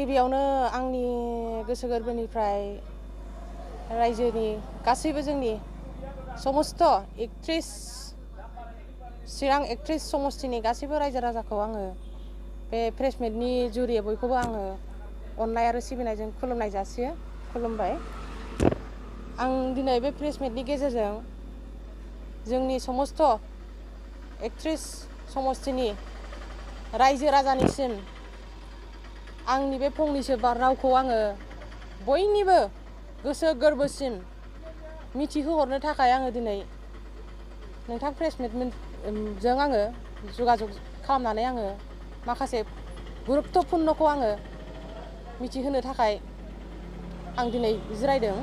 गिबियावनो आंनि गोसो गोरबोनिफ्राय रायजोनि गासैबो जोंनि समस्त एक्ट्रेस चिरां एक्ट्रेस समस्तिनि गासैबो रायजो राजाखौ आङो बे प्रेस मिटनि जुरियै बयखौबो आङो अननाय आरो सिबिनायजों खुलुमनाय जासियो खुलुमबाय। आं दिनै बे प्रेस मिटनि गेजेरजों जोंनि समस्त एक्ट्रेस समस्तिनि रायजो राजानिसिम आंनि बे फंनैसो रावखौ आङो बयनिबो गोसो गोरबोसिम मिथिहोहरनो थाखाय आङो दिनै नोंथां प्रेस मिटजों आङो जगाजग खालामनानै आङो माखासे गुरुत्तपुर्णखौ आङो मिथिहोनो थाखाय आं दिनै जिरायदों।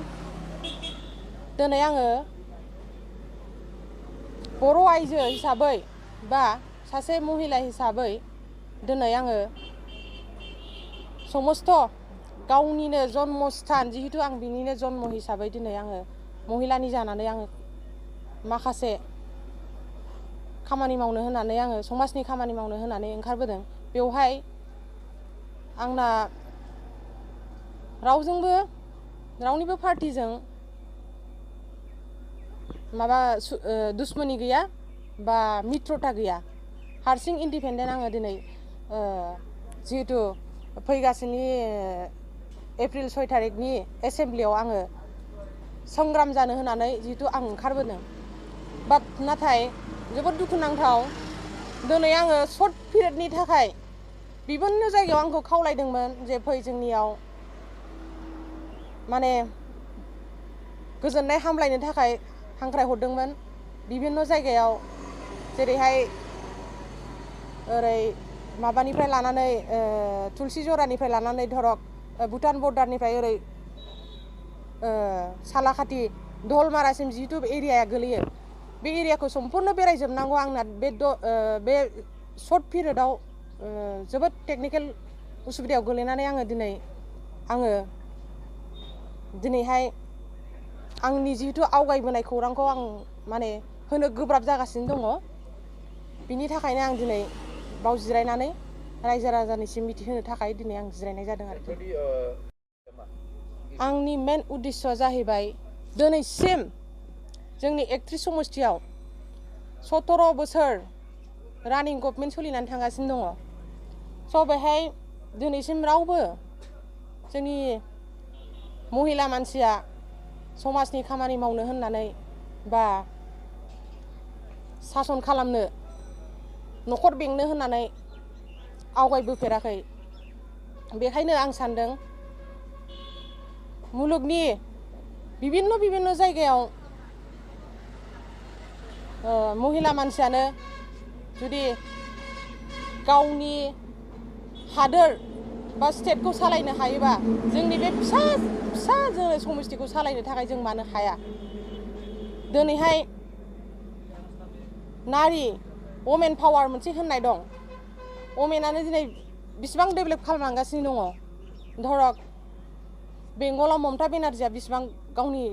दिनै आङो बर' आइजो हिसाबै बा सासे महिला हिसाबै दिनै आङो समस्त गावनिनो जन्मस्थान जिहेतु आं बिनिनो जन्म हिसाबै दिनै आङो महिलानि जानानै आङो माखासे खामानि मावनो होनानै आङो समाजनि खामानि मावनो होनानै ओंखारबोदों। बेवहाय आंना रावनिबो पार्टिजों माबा दुश्मनी गैया बा मित्रता गैया। हारसिं इन्डिपेन्डेन्ट आङो दिनै जिहेतु फैगासिनो एप्रिल 6 तारिखनि एसेमब्लियाव आङो संग्राम जानो होनानै जिहेतु आं ओंखारबोदों। नाथाय जोबोद दुखुनांथाव दिनै आङो सर्ट पिरियडनि थाखाय बिभिन्न जायगायाव आंखौ खावलायदोंमोन जे फै जोंनियाव माने गोजोननाय हामलायनो थाखाय हांख्राय हरदोंमोन बिभिन्न जायगायाव जेरैहाय ओरै माबानिफ्राय लानानै तुलसि जरानिफ्राय लानानै धरक भुटान बर्डारनिफ्राय ओरै सालाखाथि दलमारासिम जिहेतु एरियाया गोलैयो बे एरियाखौ सम्पुर्ण बेरायजोबनांगौ आंना बे सर्ट पिरियडआव जोबोद टेकनिकेल उसुबिदायाव गोलैनानै आङो दिनैहाय आंनि जिहेतु आवगायबोनाय खौरांखौ आं माने होनो गोब्राब जागासिनो दङ। बिनि थाखायनो आं दिनै बाव जिरायनानै रायजो राजानिसिम मिथिहोनो थाखाय दिनै आं जिरायनाय जादों आरोखि। आंनि मेन उद्देश्यआ जाहैबाय दिनैसिम जोंनि एक्ट्रेस समस्तियाव 17 बोसोर रानिं गभर्नमेन्ट सोलिनानै थांगासिनो दङ। स' बेहाय दिनैसिम रावबो जोंनि महिला मानसिया समाजनि खामानि मावनो होननानै बा सासन खालामनो न'खर बेंनो होननानै आवगायबोफेराखै। बेखायनो आं सानदों मुलुगनि बिभिन्न जायगायाव महिला मानसियानो जुदि गावनि हादोर बा स्टेटखौ सालायनो हायोबा जोंनि बे फिसा जोङो समस्तिखौ सालायनो थाखाय जों मानो हाया। दिनैहाय नारि वमेन पावार मोनसे होननाय दं। वमेनानो दिनै बिसिबां डेभेलप खालामलांगासिनो दङ। धरक बेंगलाव ममता बेनार्जिया बिसिबां गावनि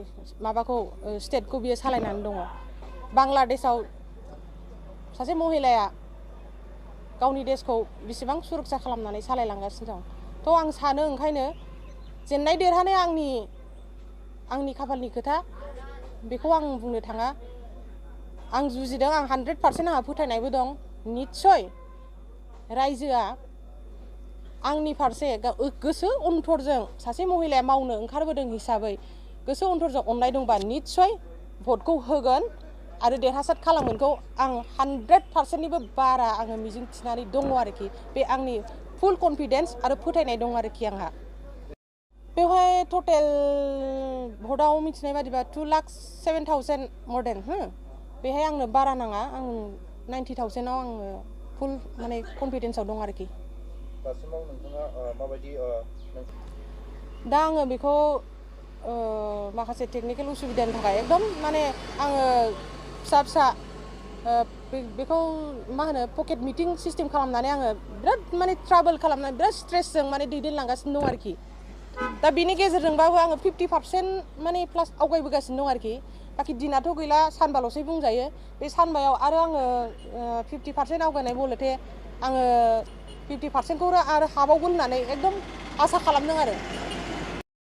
माबाखौ स्टेटखौ बियो सालायनानै दङ। बांलादेशआव सासे महिलाया गावनि देशखौ बिसिबां सुरक्षा खालामनानै सालायलांगासिनो दं। थ' आं सानो ओंखायनो जेननाय देरहानाया आंनि खाफालनि खोथा बेखौ आं बुंनो थाङा। आं जुजिदों आं 100% आंहा फोथायनायबो दं। निस्सय रायजोआ आंनि फारसे गोसो अनथरजों सासे महिलाया मावनो ओंखारबोदों हिसाबै गोसो अनथरजों अननाय दंबा निस्सय भटखौ होगोन आरो देरहासार खालामगोनखौ आं 100%निबो बारा आङो मिजिं थिनानै दङ आरोखि। बे आंनि फुल कनफिडेन्स आरो फोथायनाय दं आरोखि आंहा। बेवहाय टटेल भटआव मिथिनाय बादिबा 2,07,000 मर देन बेहाय आंनो बारा नाङा। आं 90,000आव आङो फुल माने कनफिडेन्सआव दं आरोखि। दासिमाव नोंथाङा माबायदि दा आङो बेखौ माखासे टेकनिकेल उसुबिदानि थाखाय एकदम माने आङो फिसा बेखौ मा होनो पकेट मिटिं सिस्टेम खालामनानै आङो बिराद माने ट्राभेल खालामनानै बिराद स्ट्रेसजों माने दैदेनलांगासिनो दं आरोखि। दा बिनि गेजेरजोंबाबो आङो 50% माने प्लास आवगायबोगासिनो दं आरोखि। बाखि दिनाथ' गैला सानबाल'सै बुंजायो। बे सानबायाव आरो आङो 50% आवगायनाय बलथे आङो 50%खौ आरो हाबावगोन होननानै एकदम आसा खालामदों आरो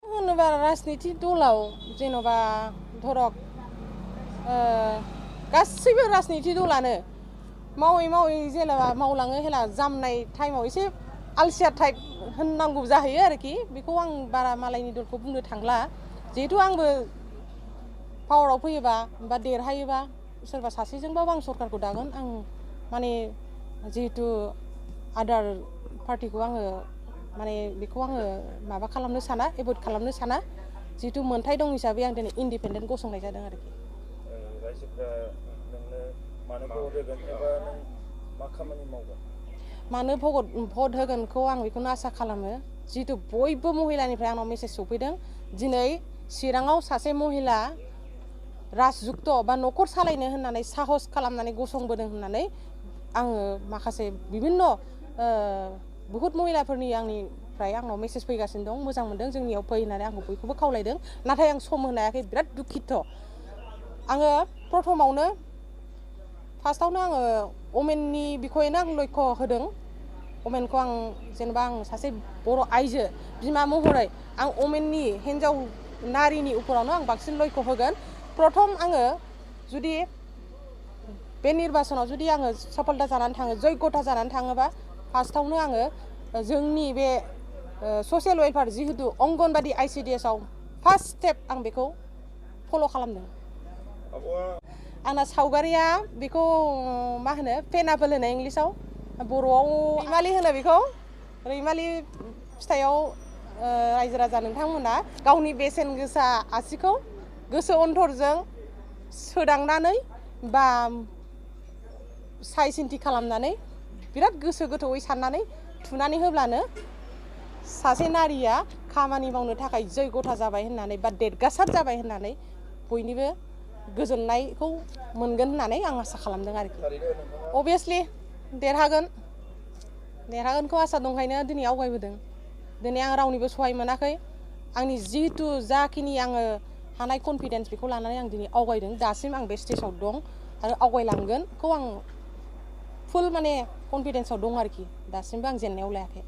होनोबा राजनिति दलाव जेन'बा धरक गासैबो राजनिति दलानो मावै मावै जेनेबा मावलाङो हेला जामनाय टाइमाव एसे आलसिया टाइप होननांगौ जाहैयो आरोखि बेखौ आं बारा मालायनि दलखौ बुंनो थांला जिहेतु आंबो पावाराव फैयोबा बा देरहायोबा सोरबा सासेजोंबाबो आं सरकारखौ दागोन आं माने जिहेतु आदार पार्टिखौ आङो माने बेखौ आङो माबा खालामनो साना एभयड खालामनो साना जिहेतु मोन्थाय दं हिसाबै आं दिनै इन्डिपेन्डेन्ट गसंनाय जादों आरोखि रायजोफ्रा नोंनो मानो भट होगोन एबा नों मा खामानि मावगोन मानो भट होगोनखौ आं बेखौनो आसा खालामो जिहेतु बयबो महिलानिफ्राय आंनाव मेसेज सफैदों दिनै चिराङाव सासे महिला राजयुक्त बा न'खर सालायनो होननानै साहस खालामनानै गसंबोदों होननानै आङो माखासे बिभिन्न बहुत महिलाफोरनि आंनिफ्राय आंनाव मेसेज फैगासिनो दं मोजां मोनदों जोंनियाव फै होननानै आंखौ बयखौबो खावलायदों नाथाय आं सम होनो हायाखै बिराद दुखित आङो प्रथमावनो फार्स्टआवनो आङो अमेननि बिखयैनो आं लक्ष्य होदों अमेनखौ आं जेनेबा आं सासे बर' आइजो बिमा महरै आं अमेननि हिन्जाव नारिनि उपरावनो आं बांसिन लक्ष्य होगोन प्रथम आङो जुदि बे निर्बाचनाव जुदि आङो सफलता जानानै थाङो जयगथा जानानै थाङोबा फार्स्टआवनो आङो जोंनि बे ससियेल वेलफेयार जिहेतु अंगनबादि ICDS आव फार्स्ट स्टेप आं बेखौ फल' खालामदों आंना सावगारिया बेखौ मा होनो पेनापोल होनो इंलिसाव बर'आव रैमालि होनो बेखौ रैमालि फिथाइयाव रायजो राजा नोंथांमोना गावनि बेसेन गोसा आसिखौ गोसो अनथरजों सोदांनानै बा साइ सिन्थि खालामनानै बिराद गोसो गोथौयै साननानै थुनानै होब्लानो सासे नारिया खामानि मावनो थाखाय जयगथा जाबाय होननानै बा देरगासार जाबाय होननानै बयनिबो गोजोननायखौ मोनगोन होननानै आं आसा खालामदों आरोखि अभियासलि देरहागोनखौ आसा दंखायनो दिनै आवगायबोदों दिनै आं रावनिबो सहाय मोनाखै आंनि जिहेतु जाखिनि आङो हानाय कनफिडेन्स बेखौ लानानै आं दिनै आवगायदों दासिम आं बे स्टेजाव दं आरो आवगायलांगोनखौ आं फुल माने कनफिडेन्सआव दं आरोखि दासिमबो आं जेननायाव लायाखै